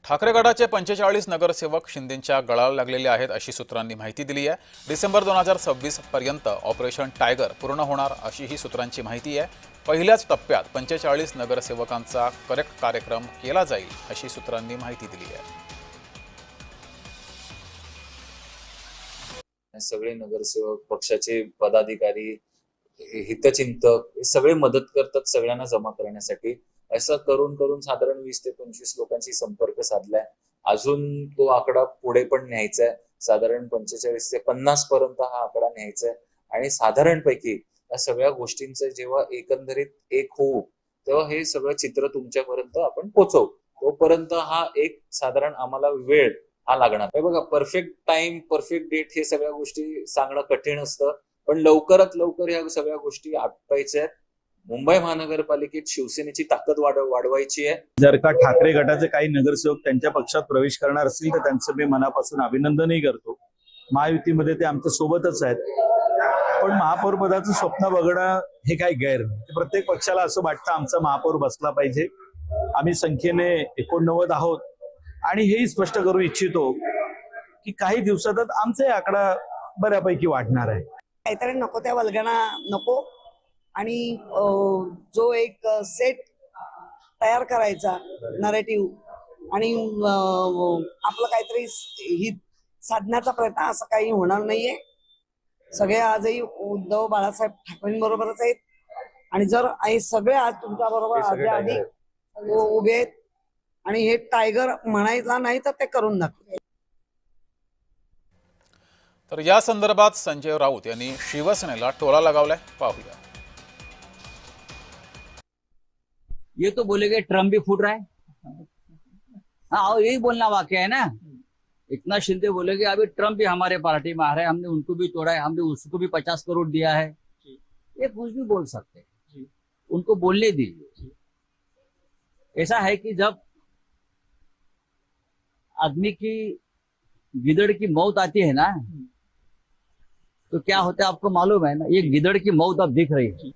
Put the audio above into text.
ठाकरे गटाचे 45 नगरसेवक शिंदेंच्या गळाला लागलेले आहेत अशी सूत्रांनी माहिती दिली आहे। डिसेंबर 2026 पर्यंत ऑपरेशन टायगर पूर्ण होणार अशी ही सूत्रांची माहिती आहे। पहिल्याच टप्प्यात 45 नगरसेवकांचा करेक्ट कार्यक्रम केला जाईल अशी सूत्रांनी माहिती दिली आहे। सगळे नगरसेवक, पक्षाचे पदाधिकारी, हितचिंतक हे सगळे मदत करतात सगळ्यांना जमा करण्यासाठी। असं करून साधारण 20 ते 25 लोकांशी संपर्क साधलाय। अजून तो आकडा पुढे पण न्यायचा आहे, साधारण 45 ते 50 पर्यंत हा आकडा न्यायचा आहे। आणि साधारणपैकी या सगळ्या गोष्टींचं जेव्हा एकंदरीत एक होऊ तेव्हा हे सगळं चित्र तुमच्यापर्यंत आपण पोहोचवू। तोपर्यंत हा एक साधारण आम्हाला वेळ हा लागणार आहे। बघा, परफेक्ट टाइम, परफेक्ट डेट हे सगळ्या गोष्टी सांगणं कठीण असतं, पण लवकरात लवकर ह्या सगळ्या गोष्टी आटपायच्या आहेत। मुंबई महानगरपालिकेत शिवसेनेची ताकद वाढवायची आहे। जर का ठाकरे गटाचे काही नगरसेवक त्यांच्या पक्षात प्रवेश करणार असतील तर त्यांचं मी मनापासून अभिनंदनही करतो। महायुतीमध्ये ते आमच्या सोबतच आहेत, पण महापौर पदाचं स्वप्न बघणं हे काही गैर नाही। प्रत्येक पक्षाला असं वाटतं आमचा महापौर बसला पाहिजे। आम्ही संख्येने 89 आहोत आणि हेही स्पष्ट करू इच्छितो की काही दिवसातच आमचा आकडा बऱ्यापैकी वाढणार आहे। काहीतरी नको त्या वल्गना नको आणि जो एक सेट तयार करायचा नरेटिव्ह आणि आपलं काहीतरी हित साधण्याचा प्रयत्न असं काही होणार नाहीये। सगळे आजही उद्धव बाळासाहेब ठाकरेंबरोबरच आहेत आणि जर सगळे आज तुमच्या बरोबर आधी उभे आहेत आणि हे टायगर म्हणायला नाही तर ते करून दाखवले। तर या संदर्भात संजय राऊत यांनी शिवसेनेला टोला लगावलाय, पाहूया। ये तो बोलेगे ट्रम्प भी फूट रहा है। हाँ, और यही बोलना वाकई है ना। इतना शिंदे बोलेगे अभी ट्रम्प भी हमारे पार्टी में आ रहा है, हमने उनको भी तोड़ा है, हमने उसको भी 50 करोड़ दिया है। ये कुछ भी बोल सकते हैं, उनको बोलने दीजिए। ऐसा है कि जब आदमी की गिदड़ की मौत आती है ना, तो क्या होता है आपको मालूम है ना। ये गिदड़ की मौत अब दिख रही है।